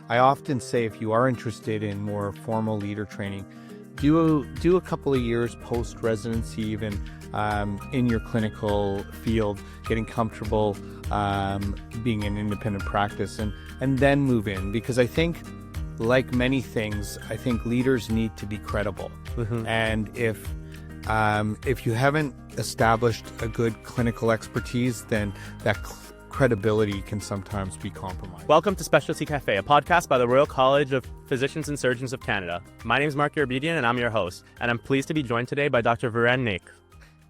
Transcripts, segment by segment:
I often say if you are interested in more formal leader training, do a couple of years post-residency even in your clinical field, getting comfortable being an independent practice and then move in. Because I think, like many things, I think leaders need to be credible. And if you haven't established a good clinical expertise, then that credibility can sometimes be compromised. Welcome to Specialty Café, a podcast by the Royal College of Physicians and Surgeons of Canada. My name is Garabedian, and I'm your host. And I'm pleased to be joined today by Dr. Viren Naik.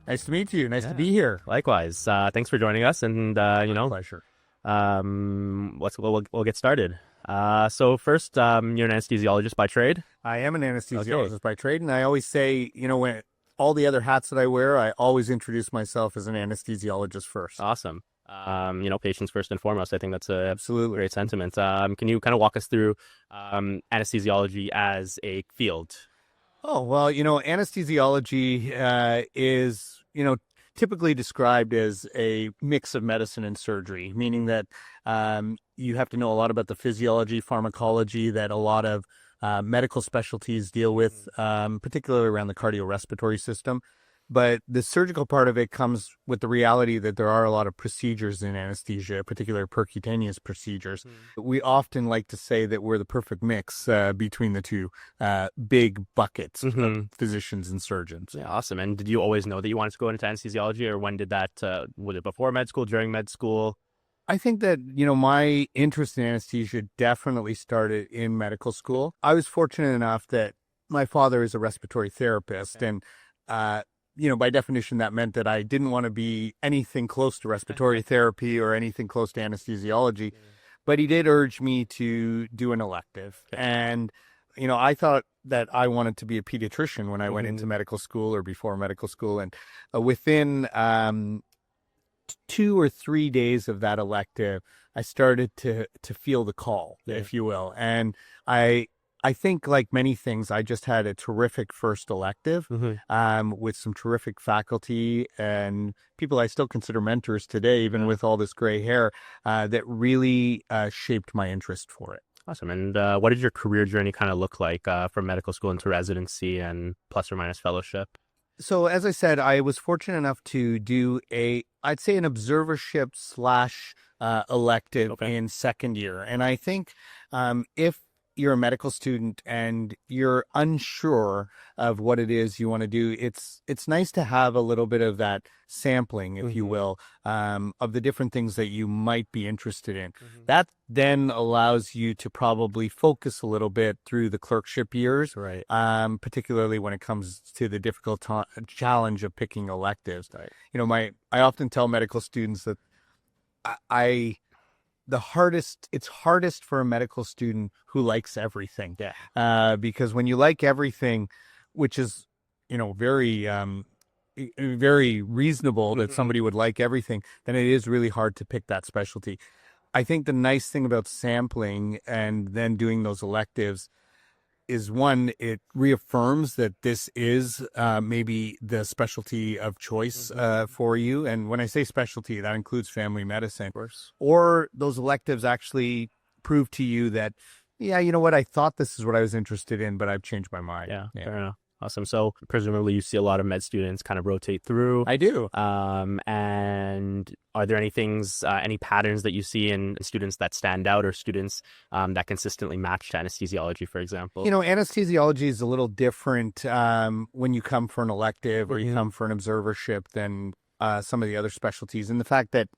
Nice to meet you. Nice to be here. Likewise. Thanks for joining us. And, Pleasure. We'll get started. So first, you're an anesthesiologist by trade? I am an anesthesiologist by trade, and I always say, when all the other hats that I wear, I always introduce myself as an anesthesiologist first. Awesome. Patients first and foremost. I think that's a absolutely great sentiment. Can you kind of walk us through anesthesiology as a field? Oh, well, anesthesiology is, typically described as a mix of medicine and surgery, meaning that you have to know a lot about the physiology, pharmacology that a lot of medical specialties deal with, particularly around the cardiorespiratory system. But the surgical part of it comes with the reality that there are a lot of procedures in anesthesia, particularly percutaneous procedures. We often like to say that we're the perfect mix between the two big buckets of physicians and surgeons. Yeah, awesome. And did you always know that you wanted to go into anesthesiology, or when did that, was it before med school, during med school? I think that, my interest in anesthesia definitely started in medical school. I was fortunate enough that my father is a respiratory therapist, and by definition, that meant that I didn't want to be anything close to respiratory therapy or anything close to anesthesiology. But he did urge me to do an elective. And, I thought that I wanted to be a pediatrician when I went into medical school or before medical school. And within 2 or 3 days of that elective, I started to feel the call, if you will. And I think, like many things, I just had a terrific first elective with some terrific faculty and people I still consider mentors today, even with all this gray hair, that really shaped my interest for it. Awesome. And what did your career journey kind of look like from medical school into residency and plus or minus fellowship? So, as I said, I was fortunate enough to do I'd say an observership / elective in second year. And I think if you're a medical student and you're unsure of what it is you want to do, it's nice to have a little bit of that sampling, if you will, of the different things that you might be interested in. That then allows you to probably focus a little bit through the clerkship years, right? Particularly when it comes to the difficult challenge of picking electives. Right. I often tell medical students that it's hardest for a medical student who likes everything. Because when you like everything, which is, very, very reasonable that somebody would like everything, then it is really hard to pick that specialty. I think the nice thing about sampling and then doing those electives is, one, it reaffirms that this is maybe the specialty of choice for you. And when I say specialty, that includes family medicine. Of course. Or those electives actually prove to you that, you know what, I thought this is what I was interested in, but I've changed my mind. Yeah. Fair enough. Awesome. So presumably you see a lot of med students kind of rotate through. I do. And are there any patterns that you see in students that stand out, or students that consistently match to anesthesiology, for example? Anesthesiology is a little different when you come for an elective or you come for an observership than some of the other specialties. And the fact that,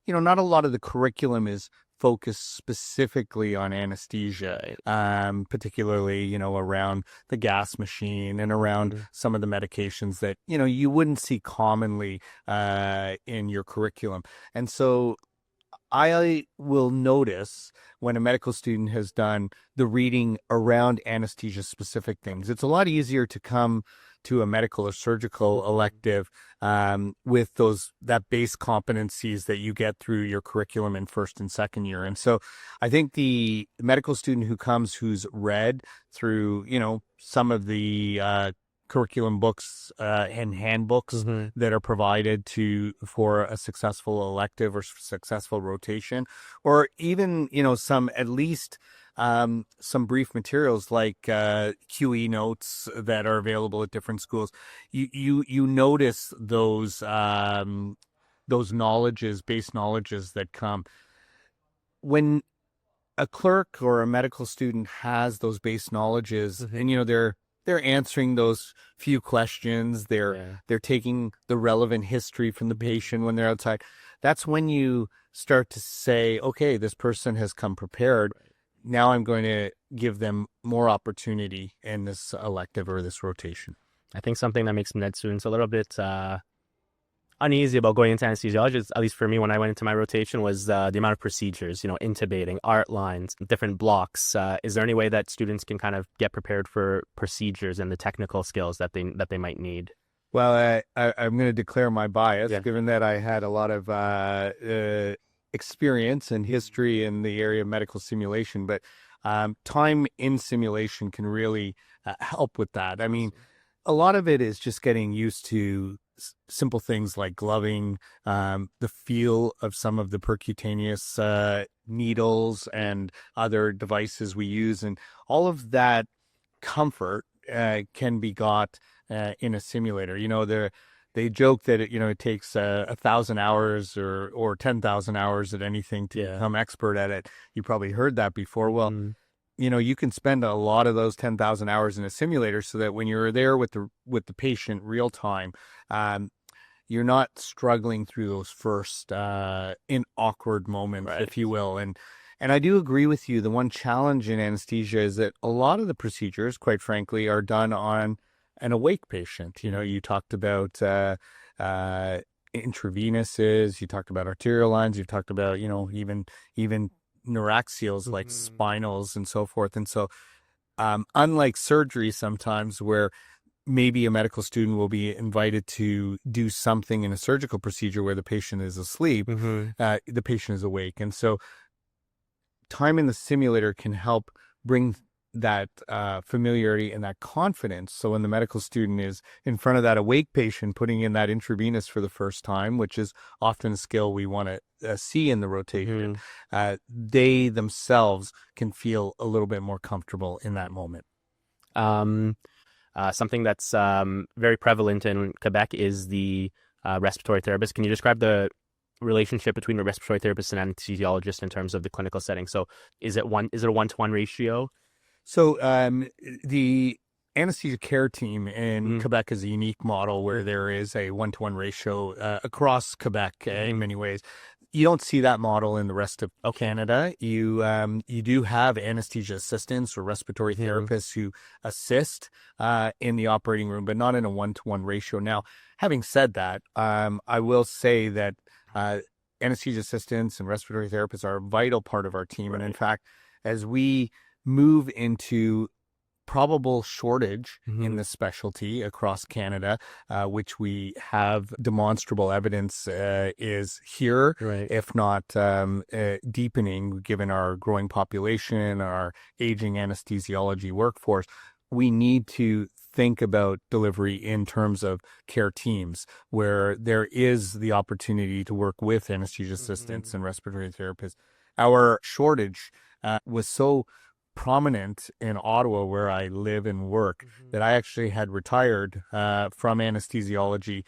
not a lot of the curriculum is focused specifically on anesthesia, particularly, around the gas machine and around some of the medications that, you wouldn't see commonly in your curriculum. And so I will notice when a medical student has done the reading around anesthesia-specific things. It's a lot easier to come to a medical or surgical elective with that base competencies that you get through your curriculum in first and second year. And so I think the medical student who's read through, some of the curriculum books and handbooks that are provided for a successful elective or successful rotation, or even, some at least some brief materials like QE notes that are available at different schools, you notice those knowledges, base knowledges that come when a clerk or a medical student has those base knowledges, and they're answering those few questions. They're taking the relevant history from the patient when they're outside. That's when you start to say, okay, this person has come prepared. Right. Now I'm going to give them more opportunity in this elective or this rotation. I think something that makes med students a little bit uneasy about going into anesthesiology, at least for me when I went into my rotation, was the amount of procedures, intubating, art lines, different blocks. Is there any way that students can kind of get prepared for procedures and the technical skills that they might need? Well, I'm going to declare my bias, given that I had a lot of experience and history in the area of medical simulation, but time in simulation can really help with that. I mean, a lot of it is just getting used to simple things like gloving, the feel of some of the percutaneous needles and other devices we use, and all of that comfort can be got in a simulator. They joke that it takes 1,000 hours or 10,000 hours at anything to become expert at it. You probably heard that before. Well, you can spend a lot of those 10,000 hours in a simulator, so that when you're there with the patient real time, you're not struggling through those first awkward moments, if you will. And I do agree with you. The one challenge in anesthesia is that a lot of the procedures, quite frankly, are done on an awake patient. You talked about intravenousness, you talked about arterial lines, you've talked about, even neuraxials like spinals and so forth. And so unlike surgery sometimes, where maybe a medical student will be invited to do something in a surgical procedure where the patient is asleep, the patient is awake. And so time in the simulator can help bring that familiarity and that confidence. So when the medical student is in front of that awake patient putting in that intravenous for the first time, which is often a skill we want to see in the rotation, they themselves can feel a little bit more comfortable in that moment. Something that's very prevalent in Quebec is the respiratory therapist. Can you describe the relationship between a respiratory therapist and anesthesiologist in terms of the clinical setting? So is it a 1-to-1 ratio? So the anesthesia care team in Quebec is a unique model where there is a 1-to-1 ratio across Quebec in many ways. You don't see that model in the rest of Canada. You do have anesthesia assistants or respiratory therapists who assist in the operating room, but not in a 1-to-1 ratio. Now, having said that, I will say that anesthesia assistants and respiratory therapists are a vital part of our team. And in fact, as we move into probable shortage in the specialty across Canada, which we have demonstrable evidence is here, if not deepening, given our growing population, our aging anesthesiology workforce. We need to think about delivery in terms of care teams, where there is the opportunity to work with anesthesia assistants and respiratory therapists. Our shortage was so prominent in Ottawa, where I live and work, that I actually had retired from anesthesiology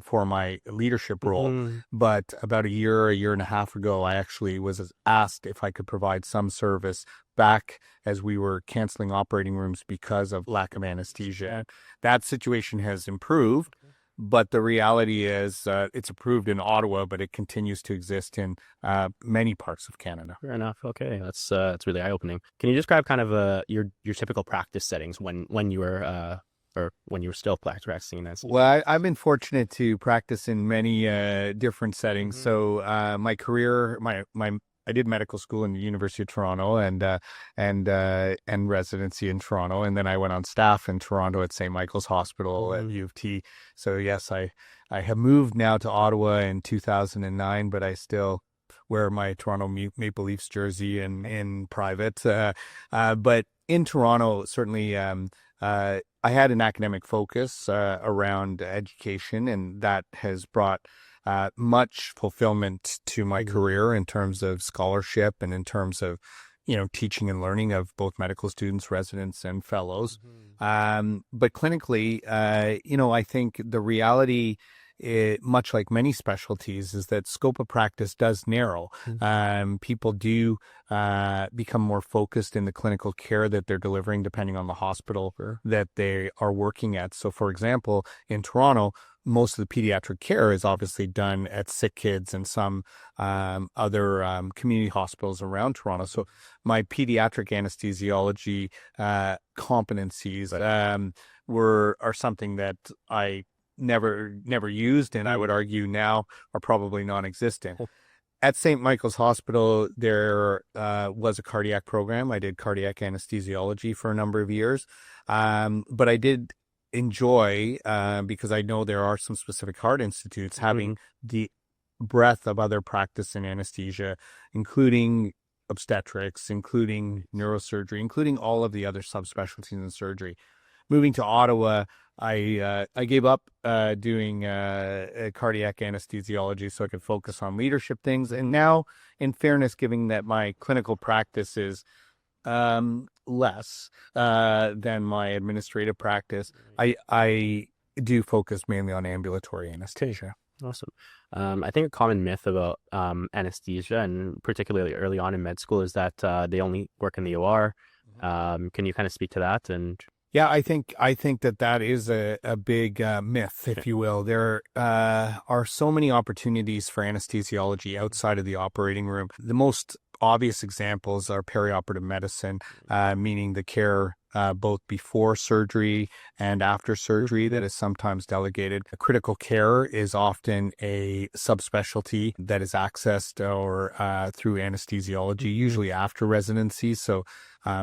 for my leadership role. But about a year and a half ago, I actually was asked if I could provide some service back as we were canceling operating rooms because of lack of anesthesia. That situation has improved. But the reality is it's approved in Ottawa, but it continues to exist in many parts of Canada. Fair enough. Okay, that's really eye-opening. Can you describe kind of your typical practice settings when you were or when you were still practicing this? Well, I've been fortunate to practice in many different settings. So my career, I did medical school in the University of Toronto and residency in Toronto, and then I went on staff in Toronto at St. Michael's Hospital at U of T. So yes, I have moved now to Ottawa in 2009, but I still wear my Toronto Maple Leafs jersey in private. But in Toronto, certainly I had an academic focus around education, and that has brought much fulfillment to my career in terms of scholarship and in terms of, teaching and learning of both medical students, residents, and fellows. But clinically, I think the reality, much like many specialties, is that scope of practice does narrow. People do become more focused in the clinical care that they're delivering, depending on the hospital that they are working at. So, for example, in Toronto, most of the pediatric care is obviously done at Sick Kids and some other community hospitals around Toronto. So my pediatric anesthesiology competencies are something that I never used, and I would argue now are probably non-existent. At St. Michael's Hospital, there was a cardiac program. I did cardiac anesthesiology for a number of years, but I did enjoy, because I know there are some specific heart institutes, having the breadth of other practice in anesthesia, including obstetrics, including neurosurgery, including all of the other subspecialties in surgery. Moving to Ottawa, I gave up doing cardiac anesthesiology so I could focus on leadership things. And now, in fairness, given that my clinical practice is less than my administrative practice, I do focus mainly on ambulatory anesthesia. Awesome. I think a common myth about anesthesia, and particularly early on in med school, is that they only work in the OR. Can you kind of speak to that? And yeah, I think that is a big myth, if you will. There are so many opportunities for anesthesiology outside of the operating room. The most obvious examples are perioperative medicine, meaning the care both before surgery and after surgery that is sometimes delegated. Critical care is often a subspecialty that is accessed or through anesthesiology, usually after residency. So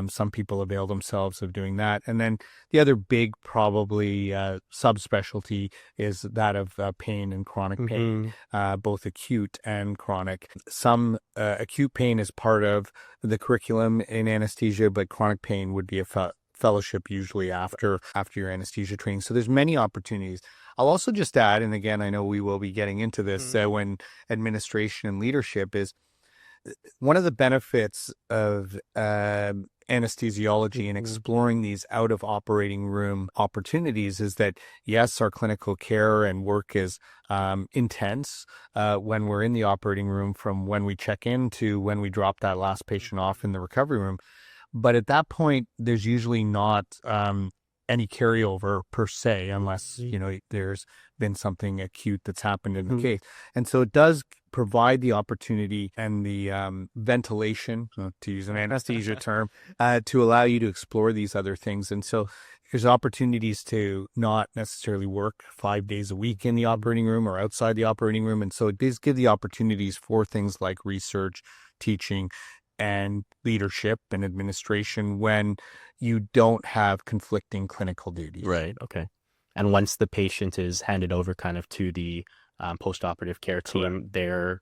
some people avail themselves of doing that. And then the other big probably subspecialty is that of pain and chronic pain, both acute and chronic. Some acute pain is part of the curriculum in anesthesia, but chronic pain would be a fellowship usually after your anesthesia training. So there's many opportunities. I'll also just add, and again, I know we will be getting into this when administration and leadership is one of the benefits of anesthesiology and exploring these out of operating room opportunities is that, yes, our clinical care and work is intense when we're in the operating room, from when we check in to when we drop that last patient off in the recovery room. But at that point, there's usually not any carryover per se, unless, there's been something acute that's happened in the case. And so it does provide the opportunity and the ventilation, to use an anesthesia term, to allow you to explore these other things. And so there's opportunities to not necessarily work 5 days a week in the operating room or outside the operating room. And so it does give the opportunities for things like research, teaching, and leadership and administration when you don't have conflicting clinical duties. Right. Okay. And once the patient is handed over kind of to the post-operative care team, they're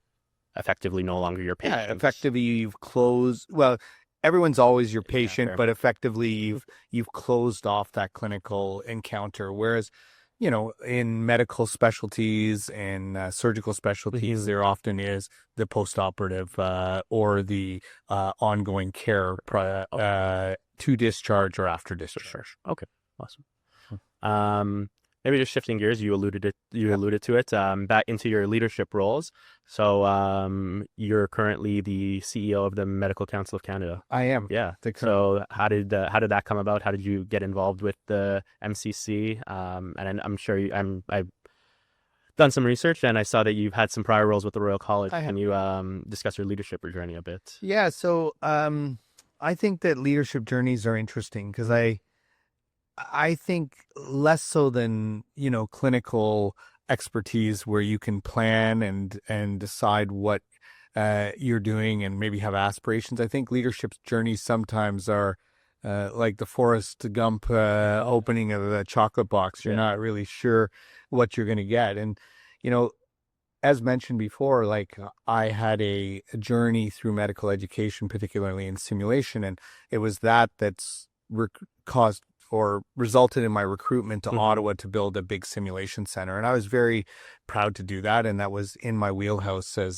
effectively no longer your patient. Yeah, effectively you've closed, well, everyone's always your patient, but effectively you've closed off that clinical encounter. Whereas, in medical specialties and surgical specialties, there often is the post-operative or the ongoing care to discharge or after discharge. Okay, awesome. Maybe just shifting gears, you alluded to it, back into your leadership roles. So you're currently the CEO of the Medical Council of Canada. I am. Yeah. So how did that come about? How did you get involved with the MCC? And I'm sure I've done some research, and I saw that you've had some prior roles with the Royal College. Can you discuss your leadership journey a bit? Yeah. So I think that leadership journeys are interesting because I think less so than, clinical expertise where you can plan and decide what you're doing and maybe have aspirations. I think leadership journeys sometimes are like the Forrest Gump opening of the chocolate box. You're not really sure what you're going to get. And, as mentioned before, like I had a journey through medical education, particularly in simulation, and it was that's caused or resulted in my recruitment to Mhm. Ottawa to build a big simulation center. And I was very proud to do that. And that was in my wheelhouse as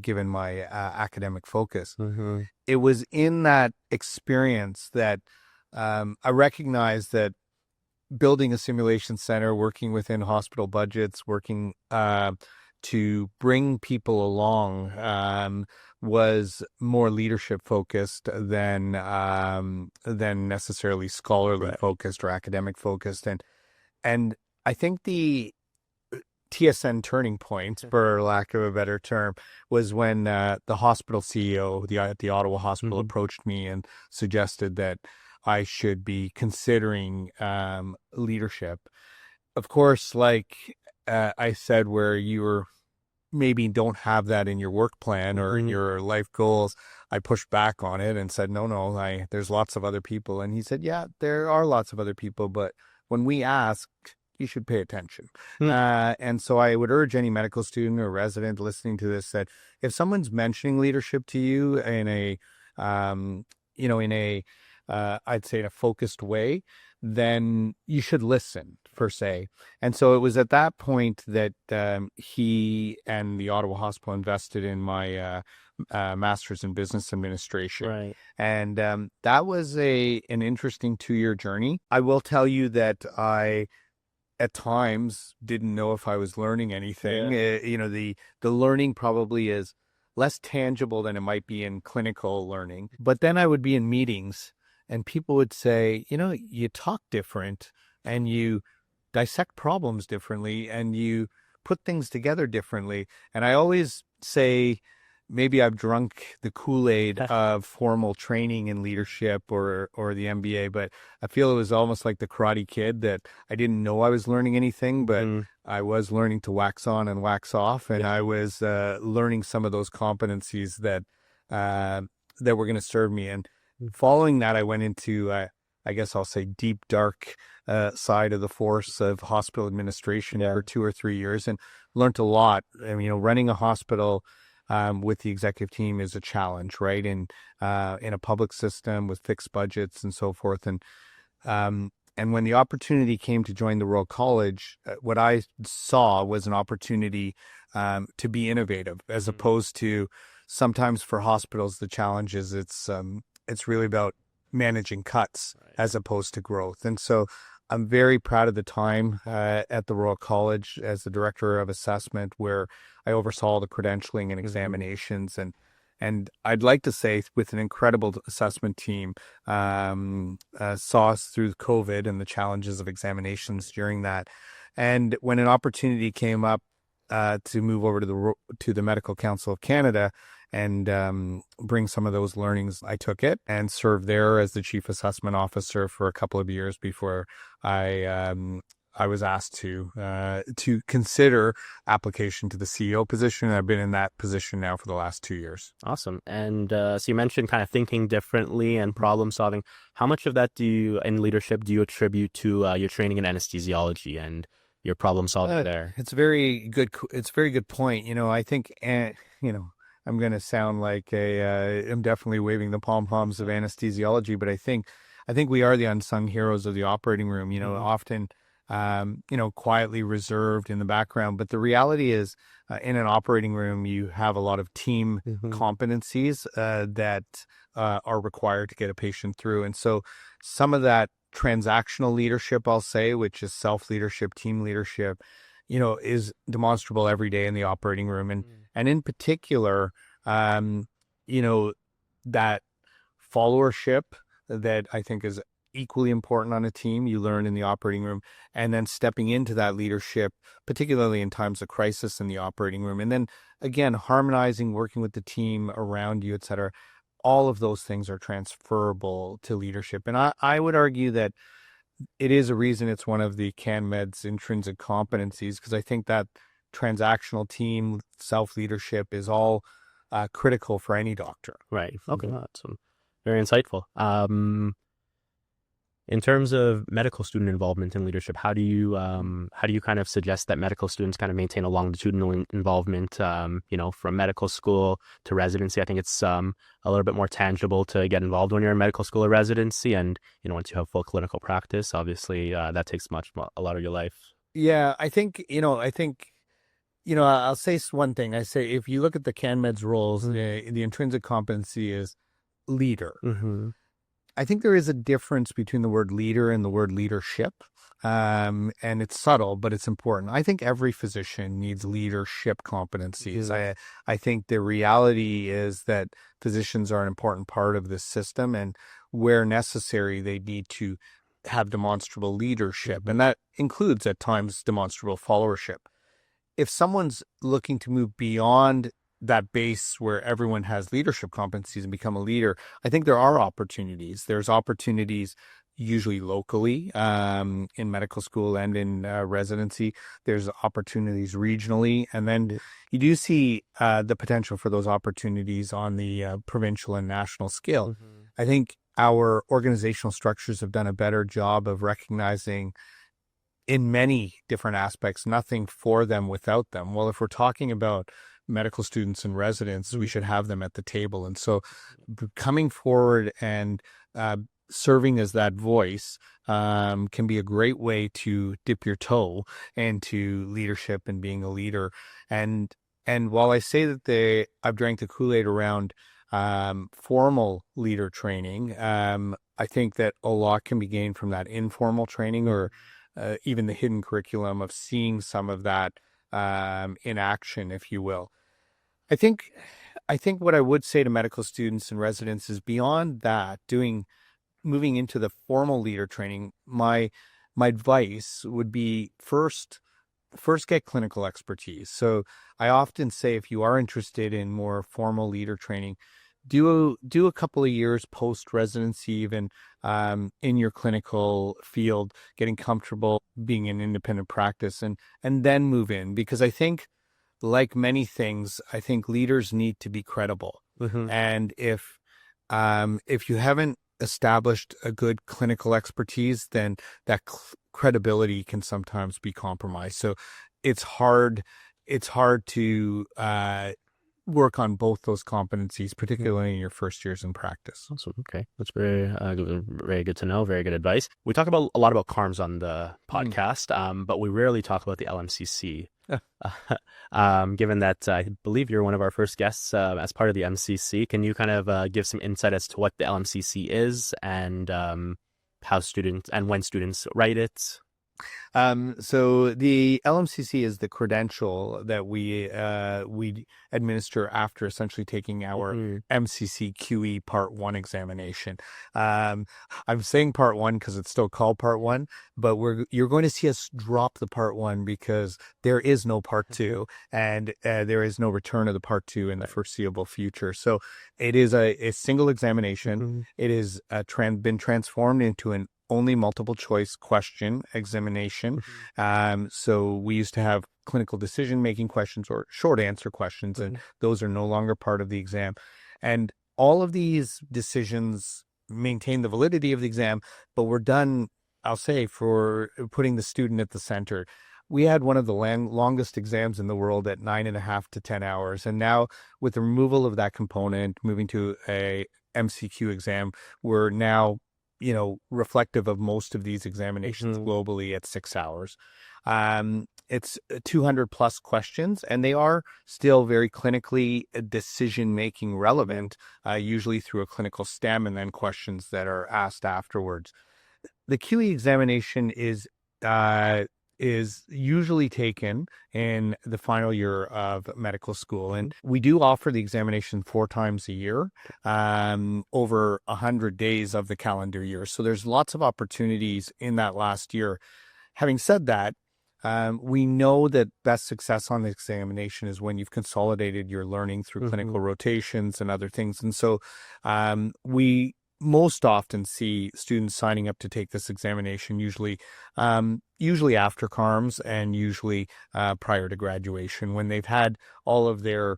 given my academic focus. Mhm. It was in that experience that I recognized that building a simulation center, working within hospital budgets, working to bring people along was more leadership focused than necessarily scholarly Right. focused or academic focused. And I think the TSN turning point, for lack of a better term, was when the hospital CEO, the Ottawa Hospital, Mhm. approached me and suggested that I should be considering leadership. Of course, like I said, where you were maybe don't have that in your work plan or in Mhm. your life goals, I pushed back on it and said, no, there's lots of other people. And he said, yeah, there are lots of other people, but when we ask, you should pay attention. Mm. And so I would urge any medical student or resident listening to this that if someone's mentioning leadership to you in a, in a, I'd say in a focused way, then you should listen per se. And so it was at that point that he and the Ottawa Hospital invested in my master's in business administration. Right. And that was an interesting 2-year journey. I will tell you that I at times didn't know if I was learning anything. The learning probably is less tangible than it might be in clinical learning. But then I would be in meetings and people would say, you talk different and you dissect problems differently and you put things together differently. And I always say, maybe I've drunk the Kool-Aid of formal training in leadership or the MBA, but I feel it was almost like the Karate Kid that I didn't know I was learning anything, but Mhm. I was learning to wax on and wax off, and Yeah. I was learning some of those competencies that were going to serve me. And following that, I went into I guess I'll say deep dark side of the force of hospital administration Yeah. for 2 or 3 years and learned a lot. I mean, running a hospital with the executive team is a challenge, right? And in a public system with fixed budgets and so forth. And when the opportunity came to join the Royal College, what I saw was an opportunity to be innovative, as opposed to sometimes for hospitals the challenge is it's really about managing cuts as opposed to growth. And so I'm very proud of the time at the Royal College as the director of assessment, where I oversaw the credentialing and examinations. And I'd like to say, with an incredible assessment team, saw us through COVID and the challenges of examinations during that. And when an opportunity came up to move over to the Medical Council of Canada and bring some of those learnings, I took it and served there as the chief assessment officer for a couple of years before I was asked to consider application to the CEO position. I've been in that position now for the last 2 years. Awesome. And so you mentioned kind of thinking differently and problem solving. How much of that in leadership do you attribute to your training in anesthesiology and your problem solving there? It's very good. It's a very good point. I think, I'm going to sound like I'm definitely waving the pom poms of anesthesiology, but I think we are the unsung heroes of the operating room. Often, quietly reserved in the background. But the reality is, in an operating room, you have a lot of team competencies that are required to get a patient through. And so some of that transactional leadership, I'll say, which is self-leadership, team leadership, is demonstrable every day in the operating room. And in particular, that followership that I think is equally important on a team, you learn in the operating room, and then stepping into that leadership, particularly in times of crisis in the operating room. And then again, harmonizing, working with the team around you, et cetera. All of those things are transferable to leadership. And I would argue that it is a reason it's one of the CanMed's intrinsic competencies, because I think that transactional team self-leadership is all critical for any doctor. Right. Okay. That's very insightful. In terms of medical student involvement in leadership, how do you kind of suggest that medical students kind of maintain a longitudinal involvement, from medical school to residency? I think it's a little bit more tangible to get involved when you're in medical school or residency, and once you have full clinical practice, obviously that takes a lot of your life. Yeah, I'll say one thing. I say if you look at the CanMed's roles, the intrinsic competency is leader. Mm-hmm. I think there is a difference between the word leader and the word leadership. And it's subtle, but it's important. I think every physician needs leadership competencies. I think the reality is that physicians are an important part of this system, and where necessary, they need to have demonstrable leadership. And that includes at times demonstrable followership. If someone's looking to move beyond that base where everyone has leadership competencies and become a leader, I think there are opportunities. There's opportunities usually locally in medical school and in residency. There's opportunities regionally. And then you do see the potential for those opportunities on the provincial and national scale. Mm-hmm. I think our organizational structures have done a better job of recognizing in many different aspects, nothing for them without them. Well, if we're talking about medical students and residents, we should have them at the table. And so coming forward and serving as that voice can be a great way to dip your toe into leadership and being a leader. And while I say that I've drank the Kool-Aid around formal leader training, I think that a lot can be gained from that informal training, or even the hidden curriculum of seeing some of that in action, if you will. I think what I would say to medical students and residents is beyond that, moving into the formal leader training, my advice would be first get clinical expertise. So I often say, if you are interested in more formal leader training, do a couple of years post residency, even in your clinical field, getting comfortable being in independent practice, and then move in. Because I think, like many things, I think leaders need to be credible. Mm-hmm. And if you haven't established a good clinical expertise, then that credibility can sometimes be compromised. So it's hard to work on both those competencies, particularly in your first years in practice. Awesome. Okay, that's very good to know. Very good advice. We talk about a lot about CARMs on the podcast, but we rarely talk about the LMCC. Given that I believe you're one of our first guests as part of the MCC, can you kind of give some insight as to what the LMCC is and how students and when students write it? So the LMCC is the credential that we administer after essentially taking our MCC QE Part 1 examination. I'm saying Part 1 because it's still called Part 1, but you're going to see us drop the Part 1 because there is no Part 2, and there is no return of the Part 2 in the foreseeable future. So it is a single examination. It is been transformed into an only multiple choice question examination. So we used to have clinical decision-making questions or short answer questions, and those are no longer part of the exam. And all of these decisions maintain the validity of the exam, but we're done, I'll say, for putting the student at the center. We had one of the longest exams in the world at 9.5 to 10 hours. And now with the removal of that component, moving to a MCQ exam, we're now reflective of most of these examinations globally at 6 hours. It's 200 plus questions, and they are still very clinically decision-making relevant, usually through a clinical STEM and then questions that are asked afterwards. The QE examination is usually taken in the final year of medical school. And we do offer the examination 4 times a year, over 100 days of the calendar year. So there's lots of opportunities in that last year. Having said that, we know that best success on the examination is when you've consolidated your learning through clinical rotations and other things. And so we most often see students signing up to take this examination usually after CARMs and usually prior to graduation, when they've had all of their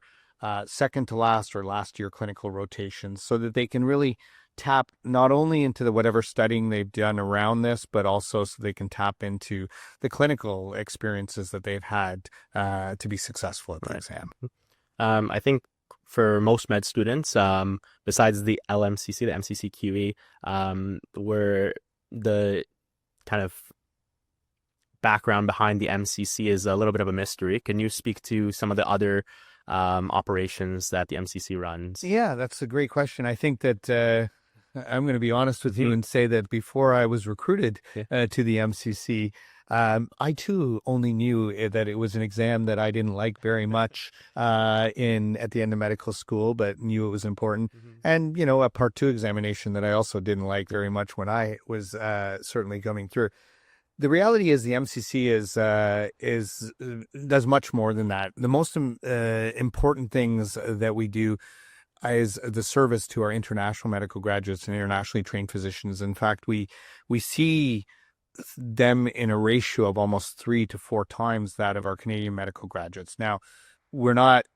second to last or last year clinical rotations, so that they can really tap not only into the whatever studying they've done around this, but also so they can tap into the clinical experiences that they've had to be successful at the exam. I think for most med students, besides the LMCC, the MCCQE, where the kind of background behind the MCC is a little bit of a mystery. Can you speak to some of the other operations that the MCC runs? Yeah, that's a great question. I think that I'm going to be honest with you and say that before I was recruited to the MCC, I too only knew that it was an exam that I didn't like very much at the end of medical school, but knew it was important. And, you know, a part 2 examination that I also didn't like very much when I was certainly coming through. The reality is the MCC does much more than that. The most important things that we do is the service to our international medical graduates and internationally trained physicians. In fact, we see them in a ratio of almost 3 to 4 times that of our Canadian medical graduates. Now, we're not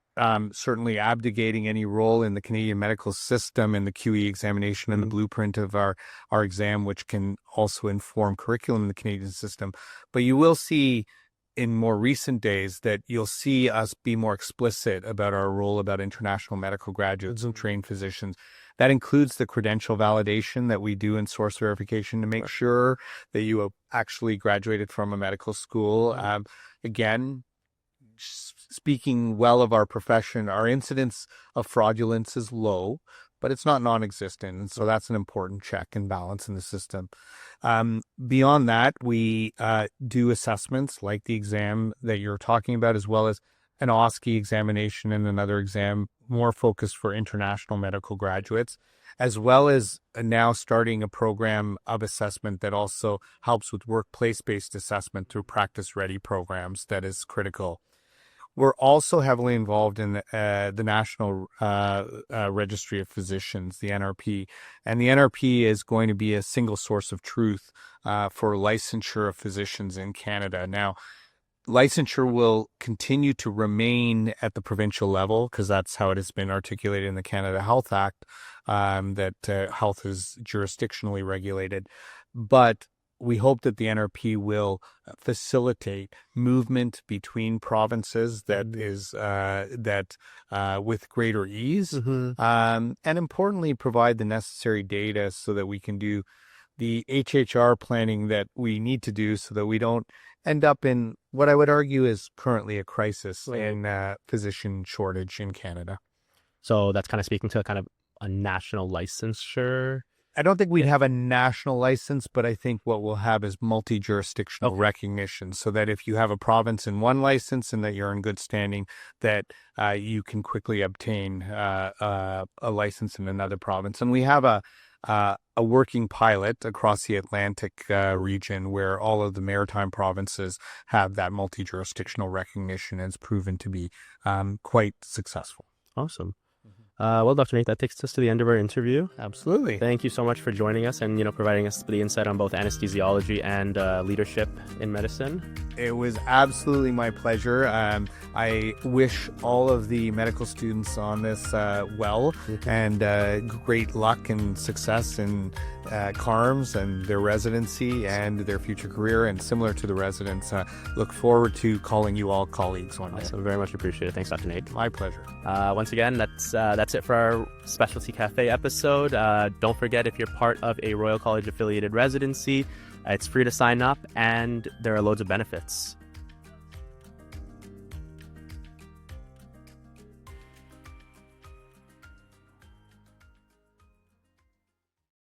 certainly abdicating any role in the Canadian medical system and the QE examination and the blueprint of our exam, which can also inform curriculum in the Canadian system. But you will see in more recent days that you'll see us be more explicit about our role about international medical graduates and trained physicians. That includes the credential validation that we do in source verification to make sure that you have actually graduated from a medical school. Again, speaking well of our profession, our incidence of fraudulence is low, but it's not non-existent. And so that's an important check and balance in the system. Beyond that, we do assessments like the exam that you're talking about, as well as an OSCE examination and another exam more focused for international medical graduates, as well as now starting a program of assessment that also helps with workplace-based assessment through practice-ready programs that is critical. We're also heavily involved in the National Registry of Physicians, the NRP. And the NRP is going to be a single source of truth for licensure of physicians in Canada. Now, licensure will continue to remain at the provincial level because that's how it has been articulated in the Canada Health Act, that health is jurisdictionally regulated. But we hope that the NRP will facilitate movement between provinces that is with greater ease, and importantly, provide the necessary data so that we can do the HHR planning that we need to do so that we don't end up in what I would argue is currently a crisis in physician shortage in Canada. So that's kind of speaking to kind of a national licensure. I don't think we'd have a national license, but I think what we'll have is multi-jurisdictional recognition, so that if you have a province in one license and that you're in good standing, that you can quickly obtain a license in another province. And we have a working pilot across the Atlantic region where all of the maritime provinces have that multi-jurisdictional recognition, and it's proven to be quite successful. Awesome. Well, Dr. Naik, that takes us to the end of our interview. Absolutely. Thank you so much for joining us and, providing us the insight on both anesthesiology and leadership in medicine. It was absolutely my pleasure. I wish all of the medical students on this well and great luck and success in CARMS and their residency and their future career. And similar to the residents, look forward to calling you all colleagues one day. Awesome. Very much appreciated. Thanks, Dr. Naik. My pleasure. Once again, that's it for our Specialty Café episode. Don't forget, if you're part of a Royal College affiliated residency, it's free to sign up and there are loads of benefits.